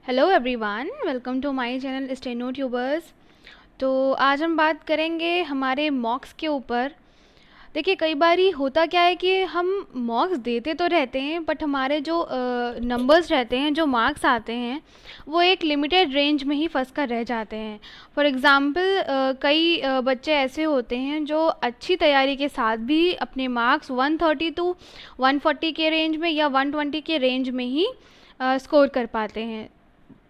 Hello everyone, welcome to my channel Steno Tubers. तो आज हम बात करेंगे हमारे मॉक्स के ऊपर। देखिए, कई बारी होता क्या है कि हम मॉक्स देते तो रहते हैं बट हमारे जो नंबर्स रहते हैं, जो मार्क्स आते हैं, वो एक लिमिटेड रेंज में ही फंस कर रह जाते हैं। फॉर एग्ज़ाम्पल कई बच्चे ऐसे होते हैं जो अच्छी तैयारी के साथ भी अपने मार्क्स 130 टू 140 के रेंज में या 120 के रेंज में ही स्कोर कर पाते हैं।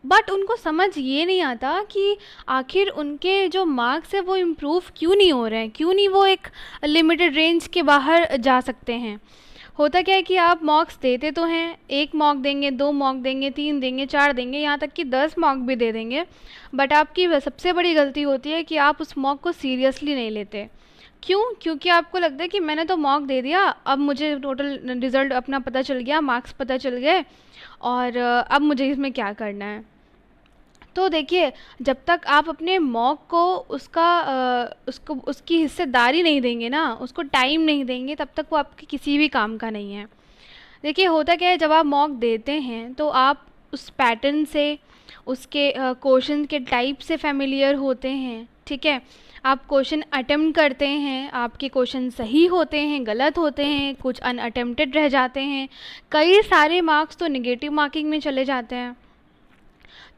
बट उनको समझ ये नहीं आता कि आखिर उनके जो मार्क्स है वो इम्प्रूव क्यों नहीं हो रहे हैं, क्यों नहीं वो एक लिमिटेड रेंज के बाहर जा सकते हैं। होता क्या है कि आप मॉक्स देते तो हैं, एक मॉक देंगे, दो मॉक देंगे, तीन देंगे, चार देंगे, यहाँ तक कि 10 मॉक भी दे देंगे। बट आपकी सबसे बड़ी गलती होती है कि आप उस मॉक को सीरियसली नहीं लेते। क्यों? क्योंकि आपको लगता है कि मैंने तो मॉक दे दिया, अब मुझे टोटल रिज़ल्ट अपना पता चल गया, मार्क्स पता चल गए, और अब मुझे इसमें क्या करना है। तो देखिए, जब तक आप अपने मॉक को उसको उसकी हिस्सेदारी नहीं देंगे ना, उसको टाइम नहीं देंगे, तब तक वो आपके किसी भी काम का नहीं है। देखिए, होता क्या है, जब आप मॉक देते हैं तो आप उस पैटर्न से, उसके क्वेश्चन के टाइप से फ़ैमिलियर होते हैं, ठीक है। आप क्वेश्चन अटेम्प्ट करते हैं, आपके क्वेश्चन सही होते हैं, गलत होते हैं, कुछ अनअटेम्प्टेड रह जाते हैं, कई सारे मार्क्स तो नेगेटिव मार्किंग में चले जाते हैं।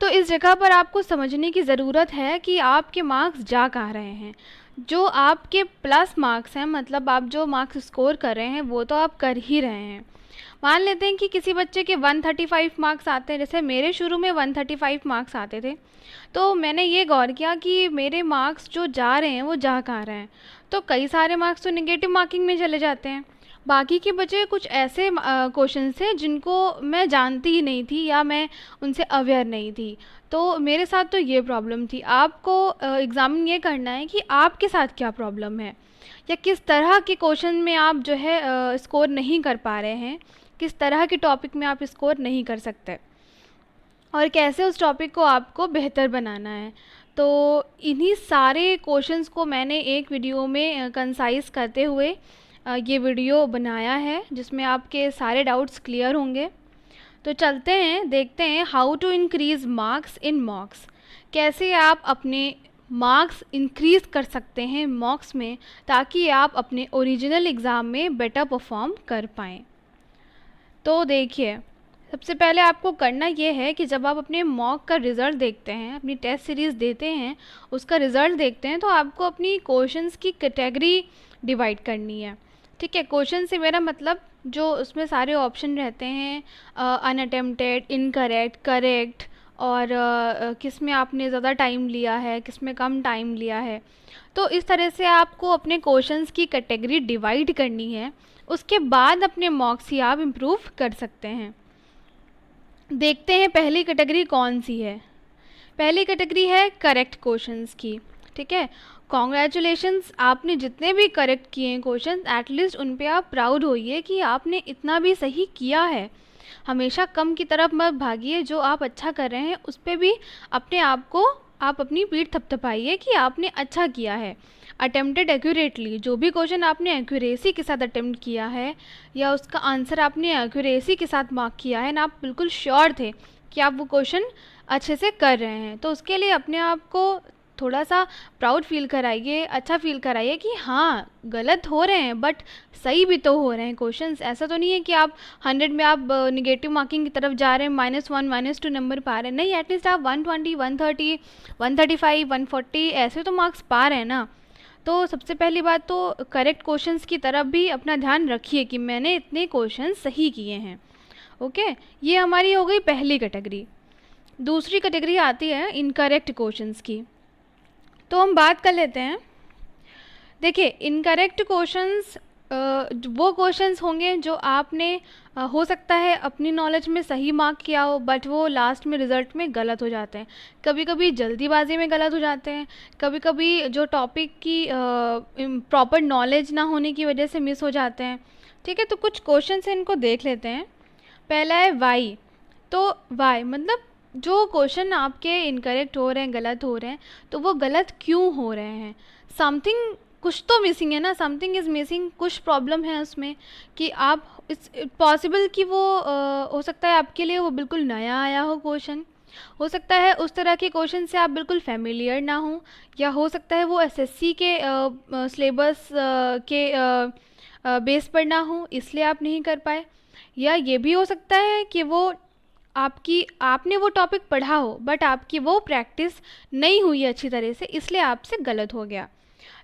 तो इस जगह पर आपको समझने की ज़रूरत है कि आपके मार्क्स जा कहाँ रहे हैं। जो आपके प्लस मार्क्स हैं, मतलब आप जो मार्क्स स्कोर कर रहे हैं वो तो आप कर ही रहे हैं। मान लेते हैं कि किसी बच्चे के 135 मार्क्स आते हैं, जैसे मेरे शुरू में 135 मार्क्स आते थे। तो मैंने ये गौर किया कि मेरे मार्क्स जो जा रहे हैं वो जा कहाँ रहे हैं। तो कई सारे मार्क्स तो नेगेटिव मार्किंग में चले जाते हैं। बाकी के बचे कुछ ऐसे क्वेश्चन थे जिनको मैं जानती ही नहीं थी या मैं उनसे अवेयर नहीं थी। तो मेरे साथ तो ये प्रॉब्लम थी। आपको एग्ज़ामिन ये करना है कि आपके साथ क्या प्रॉब्लम है, या किस तरह के क्वेश्चन में आप जो है स्कोर नहीं कर पा रहे हैं, किस तरह के टॉपिक में आप स्कोर नहीं कर सकते, और कैसे उस टॉपिक को आपको बेहतर बनाना है। तो इन्हीं सारे क्वेश्चंस को मैंने एक वीडियो में कंसाइज़ करते हुए ये वीडियो बनाया है, जिसमें आपके सारे डाउट्स क्लियर होंगे। तो चलते हैं, देखते हैं how to increase marks in mocks. कैसे आप अपने मार्क्स इंक्रीज़ कर सकते हैं मॉक्स में, ताकि आप अपने ओरिजिनल एग्ज़ाम में बेटर परफॉर्म कर पाएँ। तो देखिए, सबसे पहले आपको करना ये है कि जब आप अपने मॉक का रिज़ल्ट देखते हैं, अपनी टेस्ट सीरीज़ देते हैं, उसका रिज़ल्ट देखते हैं, तो आपको अपनी क्वेश्चंस की कैटेगरी डिवाइड करनी है। ठीक है, क्वेश्चन से मेरा मतलब जो उसमें सारे ऑप्शन रहते हैं, अनअटेम्प्टेड, इनकरेक्ट, करेक्ट, और किस में आपने ज़्यादा टाइम लिया है, किस में कम टाइम लिया है। तो इस तरह से आपको अपने क्वेश्चंस की कैटेगरी डिवाइड करनी है। उसके बाद अपने मॉक्स ही आप इम्प्रूव कर सकते हैं। देखते हैं पहली कैटेगरी कौन सी है। पहली कैटेगरी है करेक्ट क्वेश्चंस की। ठीक है, कॉन्ग्रेचुलेशंस, आपने जितने भी करेक्ट किए हैं क्वेश्चन, एटलीस्ट उन पे आप प्राउड होइए कि आपने इतना भी सही किया है। हमेशा कम की तरफ मत भागिए, जो आप अच्छा कर रहे हैं उस पे भी अपने आप को, आप अपनी पीठ थपथपाइए कि आपने अच्छा किया है। अटेम्प्टेड एक्यूरेटली, जो भी क्वेश्चन आपने एक्यूरेसी के साथ अटेम्प्ट किया है, या उसका आंसर आपने एक्यूरेसी के साथ मार्क किया है ना, आप बिल्कुल श्योर थे कि आप वो क्वेश्चन अच्छे से कर रहे हैं, तो उसके लिए अपने आप को थोड़ा सा प्राउड फील कराइए, अच्छा फील कराइए कि हाँ, गलत हो रहे हैं बट सही भी तो हो रहे हैं क्वेश्चंस। ऐसा तो नहीं है कि आप 100 में आप निगेटिव मार्किंग की तरफ जा रहे हैं, -1 -2 नंबर पा रहे हैं। नहीं, एटलीस्ट आप 120, 130, 135, 140 ऐसे तो मार्क्स पा रहे हैं ना। तो सबसे पहली बात तो करेक्ट क्वेश्चंस की तरफ भी अपना ध्यान रखिए कि मैंने इतने क्वेश्चन सही किए हैं। ओके, ये हमारी हो गई पहली कैटेगरी। दूसरी कैटेगरी आती है इनकरेक्ट क्वेश्चंस की। तो हम बात कर लेते हैं। देखिए, इनकरेक्ट क्वेश्चंस वो क्वेश्चंस होंगे जो आपने हो सकता है अपनी नॉलेज में सही मार्क किया हो, बट वो लास्ट में रिज़ल्ट में गलत हो जाते हैं। कभी कभी जल्दीबाजी में गलत हो जाते हैं, कभी कभी जो टॉपिक की प्रॉपर नॉलेज ना होने की वजह से मिस हो जाते हैं। ठीक है, तो कुछ क्वेश्चंस हैं, इनको देख लेते हैं। पहला है वाई। तो वाई मतलब जो क्वेश्चन आपके इनकरेक्ट हो रहे हैं, गलत हो रहे हैं, तो वो गलत क्यों हो रहे हैं। समथिंग, कुछ तो मिसिंग है ना, समथिंग इज़ मिसिंग, कुछ प्रॉब्लम है उसमें कि आप इट्स पॉसिबल कि वो हो सकता है आपके लिए वो बिल्कुल नया आया हो क्वेश्चन, हो सकता है उस तरह के क्वेश्चन से आप बिल्कुल फेमिलियर ना हो, या हो सकता है वो एसएससी के सिलेबस के बेस पर ना हो, इसलिए आप नहीं कर पाए। या ये भी हो सकता है कि वो आपने वो टॉपिक पढ़ा हो बट आपकी वो प्रैक्टिस नहीं हुई अच्छी तरह से, इसलिए आपसे गलत हो गया।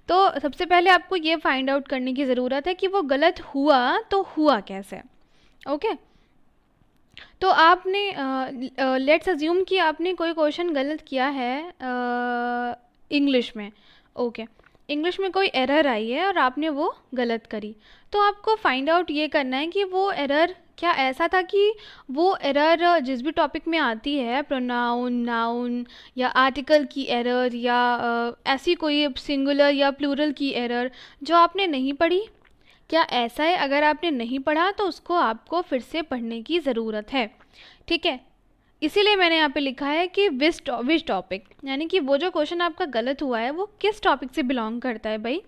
तो सबसे पहले आपको ये फाइंड आउट करने की ज़रूरत है कि वो गलत हुआ तो हुआ कैसे। ओके, तो आपने लेट्स अज्यूम कि आपने कोई क्वेश्चन गलत किया है इंग्लिश में। ओके, इंग्लिश में कोई एरर आई है और आपने वो गलत करी, तो आपको फाइंड आउट ये करना है कि वो एरर क्या ऐसा था कि वो एरर जिस भी टॉपिक में आती है, प्रोनाउन, नाउन या आर्टिकल की एरर या ऐसी कोई सिंगुलर या प्लूरल की एरर जो आपने नहीं पढ़ी, क्या ऐसा है? अगर आपने नहीं पढ़ा तो उसको आपको फिर से पढ़ने की ज़रूरत है। ठीक है, इसीलिए मैंने यहाँ पे लिखा है कि विच टॉपिक, यानी कि वो जो क्वेश्चन आपका गलत हुआ है वो किस टॉपिक से बिलोंग करता है भाई।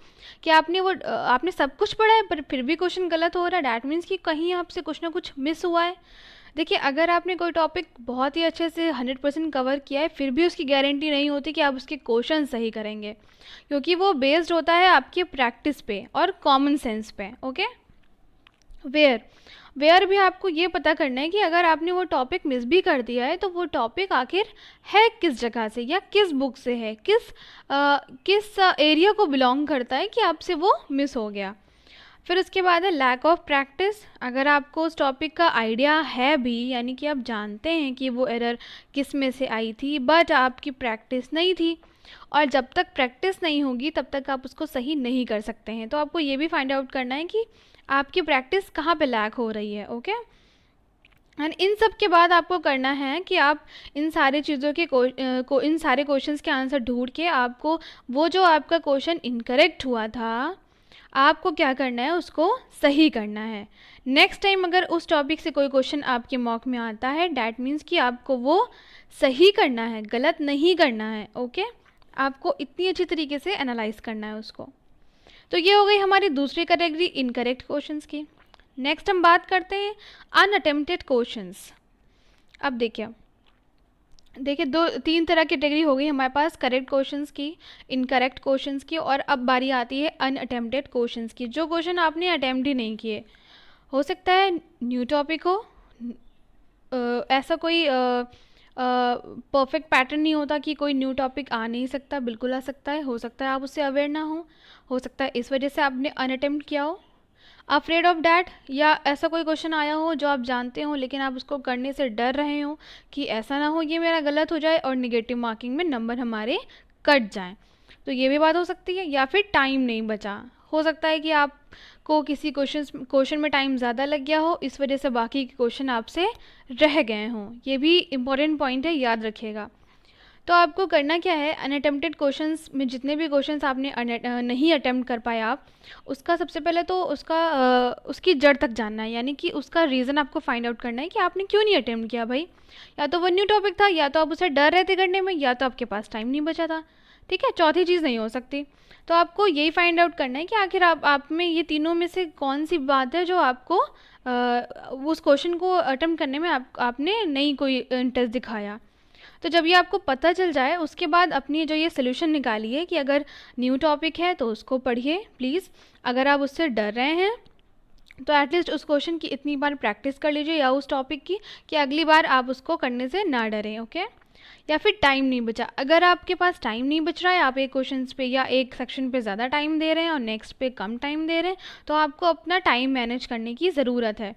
कि आपने सब कुछ पढ़ा है पर फिर भी क्वेश्चन गलत हो रहा है, डैट मीन्स कि कहीं आपसे कुछ ना कुछ मिस हुआ है। देखिए, अगर आपने कोई टॉपिक बहुत ही अच्छे से 100% कवर किया है फिर भी उसकी गारंटी नहीं होती कि आप उसके क्वेश्चन सही करेंगे, क्योंकि वो बेस्ड होता है आपकी प्रैक्टिस पे और कॉमन सेंस पे। ओके, वेयर वेयर भी आपको ये पता करना है कि अगर आपने वो टॉपिक मिस भी कर दिया है तो वो टॉपिक आखिर है किस जगह से या किस बुक से है, किस एरिया को बिलोंग करता है कि आपसे वो मिस हो गया। फिर उसके बाद है लैक ऑफ प्रैक्टिस। अगर आपको उस टॉपिक का आइडिया है भी, यानी कि आप जानते हैं कि वो एरर किस में से आई थी बट आपकी प्रैक्टिस नहीं थी, और जब तक प्रैक्टिस नहीं होगी तब तक आप उसको सही नहीं कर सकते हैं। तो आपको ये भी फाइंड आउट करना है कि आपकी प्रैक्टिस कहाँ पे लैक हो रही है। ओके, एंड इन सब के बाद आपको करना है कि आप इन सारी चीज़ों के इन सारे क्वेश्चंस के आंसर ढूंढ के आपको वो जो आपका क्वेश्चन इनकरेक्ट हुआ था आपको क्या करना है, उसको सही करना है। नेक्स्ट टाइम अगर उस टॉपिक से कोई क्वेश्चन आपके मॉक में आता है डैट मीन्स कि आपको वो सही करना है, गलत नहीं करना है। ओके, आपको इतनी अच्छी तरीके से एनालाइज करना है उसको। तो ये हो गई हमारी दूसरी कैटेगरी इनकरेक्ट क्वेश्चंस की। नेक्स्ट हम बात करते हैं अनअटेम्प्टेड क्वेश्चंस। अब देखिए दो तीन तरह की कैटेगरी हो गई हमारे पास, करेक्ट क्वेश्चंस की, इनकरेक्ट क्वेश्चंस की, और अब बारी आती है अनअटेम्प्टेड क्वेश्चंस की, जो क्वेश्चन आपने अटेम्प्ट ही नहीं किए। हो सकता है न्यू टॉपिक हो, ऐसा कोई परफेक्ट पैटर्न नहीं होता कि कोई न्यू टॉपिक आ नहीं सकता, बिल्कुल आ सकता है। हो सकता है आप उससे अवेयर ना हो सकता है इस वजह से आपने अनअटेम्प्ट किया हो, अफ्रेड ऑफ डैट, या ऐसा कोई क्वेश्चन आया हो जो आप जानते हो लेकिन आप उसको करने से डर रहे हो कि ऐसा ना हो ये मेरा गलत हो जाए और निगेटिव मार्किंग में नंबर हमारे कट जाएं। तो ये भी बात हो सकती है। या फिर टाइम नहीं बचा, हो सकता है कि आपको किसी क्वेश्चन में टाइम ज़्यादा लग गया हो, इस वजह से बाकी के क्वेश्चन आपसे रह गए हों। ये भी इम्पॉर्टेंट पॉइंट है, याद रखिएगा। तो आपको करना क्या है, अनअटेम्प्टेड क्वेश्चंस में जितने भी क्वेश्चंस आपने नहीं अटेम्प्ट कर पाए आप, उसका सबसे पहले तो उसकी जड़ तक जानना है, यानी कि उसका रीज़न आपको फाइंड आउट करना है कि आपने क्यों नहीं अटेम्प्ट किया भाई। या तो वो न्यू टॉपिक था, या तो आप उसे डर रहे थे करने में, या तो आपके पास टाइम नहीं बचा था। ठीक है, चौथी चीज़ नहीं हो सकती। तो आपको यही फाइंड आउट करना है कि आखिर आप में ये तीनों में से कौन सी बात है जो आपको उस क्वेश्चन को अटेम्प्ट करने में आपने नहीं कोई इंटरेस्ट दिखाया। तो जब ये आपको पता चल जाए उसके बाद अपनी जो ये सोल्यूशन निकालिए कि अगर न्यू टॉपिक है तो उसको पढ़िए प्लीज़। अगर आप उससे डर रहे हैं तो एटलीस्ट उस क्वेश्चन की इतनी बार प्रैक्टिस कर लीजिए या उस टॉपिक की कि अगली बार आप उसको करने से ना डरें। ओके, या फिर टाइम नहीं बचा, अगर आपके पास टाइम नहीं बच रहा है, आप एक क्वेश्चन पे या एक सेक्शन पे ज़्यादा टाइम दे रहे हैं और नेक्स्ट पे कम टाइम दे रहे हैं, तो आपको अपना टाइम मैनेज करने की ज़रूरत है।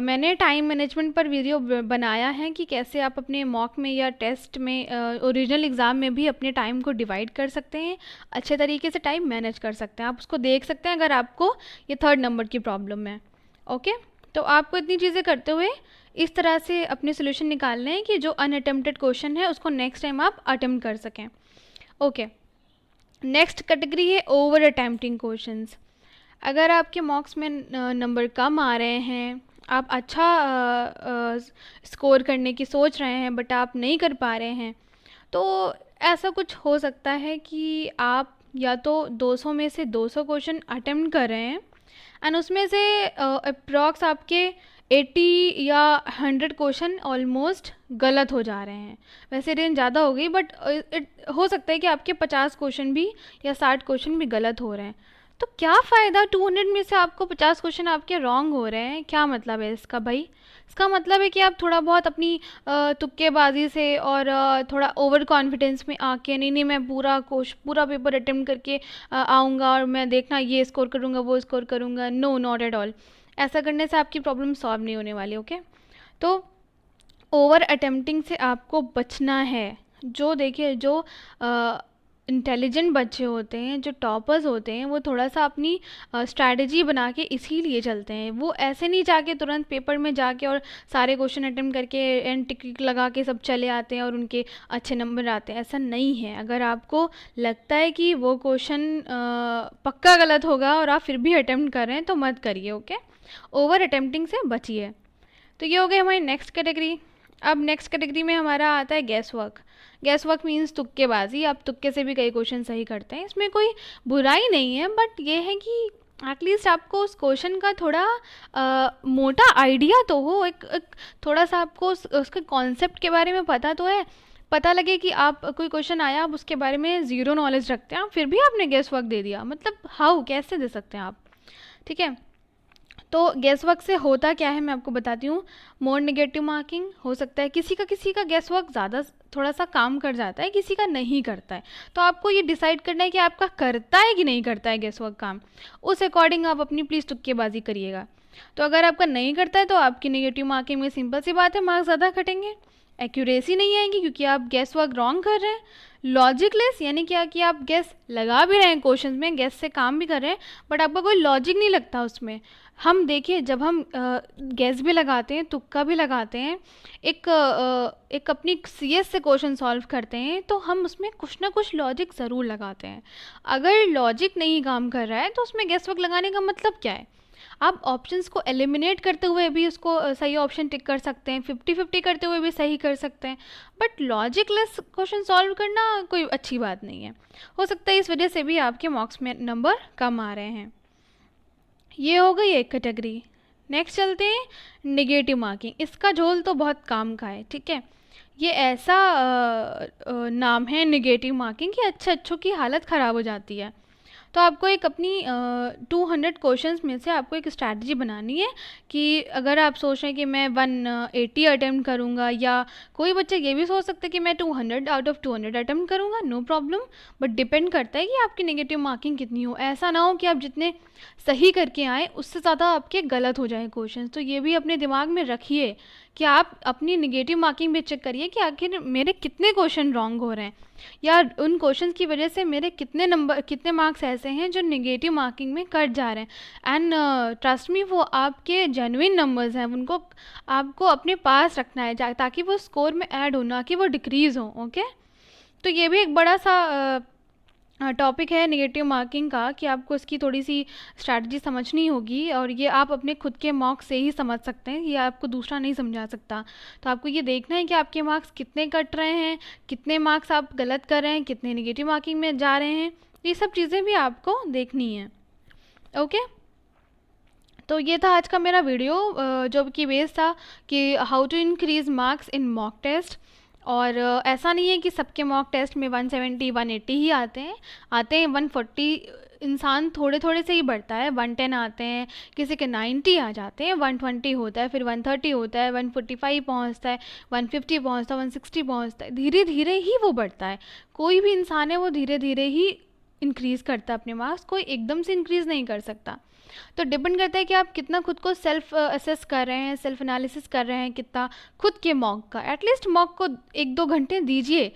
मैंने टाइम मैनेजमेंट पर वीडियो बनाया है कि कैसे आप अपने मॉक में या टेस्ट में ओरिजिनल एग्ज़ाम में भी अपने टाइम को डिवाइड कर सकते हैं, अच्छे तरीके से टाइम मैनेज कर सकते हैं। आप उसको देख सकते हैं अगर आपको ये 3rd नंबर की प्रॉब्लम है। ओके, तो आपको इतनी चीज़ें करते हुए इस तरह से अपने सोल्यूशन निकालने हैं कि जो अनअटेम्प्टेड क्वेश्चन है उसको नेक्स्ट टाइम आप अटेम्प्ट कर सकें। ओके, नेक्स्ट कैटेगरी है ओवर अटेम्प्टिंग क्वेश्चंस। अगर आपके मॉक्स में नंबर कम आ रहे हैं, आप अच्छा स्कोर करने की सोच रहे हैं बट आप नहीं कर पा रहे हैं, तो ऐसा कुछ हो सकता है कि आप या तो 200 में से 200 क्वेश्चन अटेम्प्ट कर रहे हैं एंड उसमें से अप्रॉक्स आपके 80 या 100 क्वेश्चन ऑलमोस्ट गलत हो जा रहे हैं। वैसे रेंज ज़्यादा हो गई, बट हो सकता है कि आपके 50 क्वेश्चन भी या 60 क्वेश्चन भी गलत हो रहे हैं। तो क्या फ़ायदा, 200 में से आपको 50 क्वेश्चन आपके रॉन्ग हो रहे हैं, क्या मतलब है इसका भाई? इसका मतलब है कि आप थोड़ा बहुत अपनी तुक्केबाजी से और थोड़ा ओवर कॉन्फिडेंस में आके, नहीं नहीं मैं पूरा पेपर अटेम्प्ट करके आऊँगा और मैं देखना ये स्कोर करूँगा वो स्कोर करूँगा। No, not at all. ऐसा करने से आपकी प्रॉब्लम सॉल्व नहीं होने वाली। ओके, तो ओवर अटेम्प्टिंग से आपको बचना है। जो देखिए, जो इंटेलिजेंट बच्चे होते हैं, जो टॉपर्स होते हैं, वो थोड़ा सा अपनी स्ट्रैटेजी बना के इसीलिए चलते हैं। वो ऐसे नहीं जाके तुरंत पेपर में जाके और सारे क्वेश्चन अटेम्प्ट करके एंड टिक लगा के सब चले आते हैं और उनके अच्छे नंबर आते हैं। ऐसा नहीं है। अगर आपको लगता है कि वो क्वेश्चन पक्का गलत होगा और आप फिर भी अटेम्प्ट कर रहे हैं तो मत करिए। ओके, ओवर अटेम्प्टिंग से बचिए। तो ये हो गई हमारी नेक्स्ट कैटेगरी। अब नेक्स्ट कैटेगरी में हमारा आता है guesswork. Guesswork means तुक्केबाजी। आप तुक्के से भी कई क्वेश्चन सही करते हैं, इसमें कोई बुराई नहीं है, बट ये है कि एटलीस्ट आपको उस क्वेश्चन का थोड़ा मोटा आइडिया तो हो, एक थोड़ा सा आपको उसके कॉन्सेप्ट के बारे में पता तो है। पता लगे कि आप कोई क्वेश्चन आया, आप उसके बारे में ज़ीरो नॉलेज रखते हैं, फिर भी आपने गैस वर्क दे दिया, मतलब हाउ, कैसे दे सकते हैं आप? ठीक है, तो गैस वर्क से होता क्या है मैं आपको बताती हूँ। मोर नेगेटिव मार्किंग हो सकता है, किसी का गैस वर्क ज़्यादा थोड़ा सा काम कर जाता है, किसी का नहीं करता है। तो आपको ये डिसाइड करना है कि आपका करता है कि नहीं करता है गैस वर्क काम। उस अकॉर्डिंग आप अपनी प्लीज़ तुक्केबाजी करिएगा। तो अगर आपका नहीं करता है तो आपकी नेगेटिव मार्किंग में सिंपल सी बात है, मार्क्स ज़्यादा कटेंगे, एक्यूरेसी नहीं आएगी क्योंकि आप गैस वर्क रॉन्ग कर रहे हैं। लॉजिकलेस यानी क्या कि आप गैस लगा भी रहे हैं क्वेश्चन में, गैस से काम भी कर रहे हैं, बट आपका कोई लॉजिक नहीं लगता उसमें। हम देखिए, जब हम गैस भी लगाते हैं, तुक्का भी लगाते हैं, एक अपनी सीएस से क्वेश्चन सॉल्व करते हैं, तो हम उसमें कुछ ना कुछ लॉजिक ज़रूर लगाते हैं। अगर लॉजिक नहीं काम कर रहा है तो उसमें गैस वर्क लगाने का मतलब क्या है? आप ऑप्शंस को एलिमिनेट करते हुए भी उसको सही ऑप्शन टिक कर सकते हैं, 50-50 करते हुए भी सही कर सकते हैं, बट लॉजिकलेस क्वेश्चन सॉल्व करना कोई अच्छी बात नहीं है। हो सकता है इस वजह से भी आपके मार्क्स में नंबर कम आ रहे हैं। ये हो गई एक कैटेगरी। नेक्स्ट चलते हैं निगेटिव मार्किंग। इसका झोल तो बहुत काम का है। ठीक है, ये ऐसा नाम है निगेटिव मार्किंग कि अच्छों की हालत ख़राब हो जाती है। तो आपको एक अपनी 200 क्वेश्चंस में से आपको एक स्ट्रैटेजी बनानी है कि अगर आप सोच रहे हैं कि मैं 180 अटैम्प्ट करूँगा, या कोई बच्चे ये भी सोच सकते हैं कि मैं 200 आउट ऑफ 200 अटैम्प्ट करूँगा, नो प्रॉब्लम, बट डिपेंड करता है कि आपकी नेगेटिव मार्किंग कितनी हो। ऐसा ना हो कि आप जितने सही करके आएँ उससे ज़्यादा आपके गलत हो जाए क्वेश्चन। तो ये भी अपने दिमाग में रखिए कि आप अपनी नेगेटिव मार्किंग भी चेक करिए कि आखिर मेरे कितने क्वेश्चन रॉन्ग हो रहे हैं, या उन क्वेश्चंस की वजह से मेरे कितने मार्क्स ऐसे हैं जो नेगेटिव मार्किंग में कट जा रहे हैं। एंड ट्रस्ट मी, वो आपके जेन्युइन नंबर्स हैं, उनको आपको अपने पास रखना है ताकि वो स्कोर में ऐड हो, ना कि वो डिक्रीज़ हो। ओके, तो ये भी एक बड़ा सा टॉपिक है नेगेटिव मार्किंग का, कि आपको इसकी थोड़ी सी स्ट्रैटेजी समझनी होगी, और ये आप अपने खुद के मार्क्स से ही समझ सकते हैं, ये आपको दूसरा नहीं समझा सकता। तो आपको ये देखना है कि आपके मार्क्स कितने कट रहे हैं, कितने मार्क्स आप गलत कर रहे हैं, कितने नेगेटिव मार्किंग में जा रहे हैं, ये सब चीज़ें भी आपको देखनी है। ओके, तो ये था आज का मेरा वीडियो, जो कि बेस था कि how to increase marks in mock test. और ऐसा नहीं है कि सबके मॉक टेस्ट में 170 180 ही आते हैं 140। इंसान थोड़े थोड़े से ही बढ़ता है, 110 आते हैं, किसी के 90 आ जाते हैं, 120 होता है, फिर 130 होता है, 145 पहुंचता है, 150 पहुंचता है, 160 पहुंचता है, धीरे धीरे ही वो बढ़ता है। कोई भी इंसान है वो धीरे धीरे ही इंक्रीज़ करता है अपने मार्क्स, कोई एकदम से इंक्रीज़ नहीं कर सकता। तो डिपेंड करता है कि आप कितना खुद को सेल्फ असेस कर रहे हैं, सेल्फ एनालिसिस कर रहे हैं, कितना खुद के मॉक का। एटलीस्ट मॉक को 1-2 घंटे दीजिए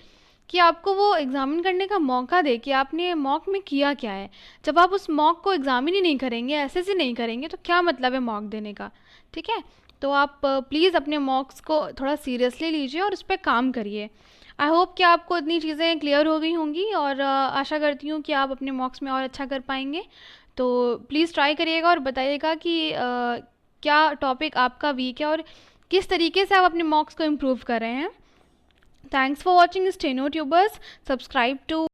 कि आपको वो एग्ज़ामिन करने का मौका दे कि आपने मॉक में किया क्या है। जब आप उस मॉक को एग्ज़ामिन ही नहीं करेंगे, ऐसे नहीं करेंगे, तो क्या मतलब है मॉक देने का? ठीक है, तो आप प्लीज़ अपने मॉक्स को थोड़ा सीरियसली लीजिए और उस पर काम करिए। आई होप कि आपको इतनी चीज़ें क्लियर हो गई होंगी, और आशा करती हूँ कि आप अपने मॉक्स में और अच्छा कर पाएंगे। तो प्लीज़ ट्राई करिएगा और बताइएगा कि क्या टॉपिक आपका वीक है और किस तरीके से आप अपने मॉक्स को इम्प्रूव कर रहे हैं। Thanks for watching Steno Tubers. Subscribe to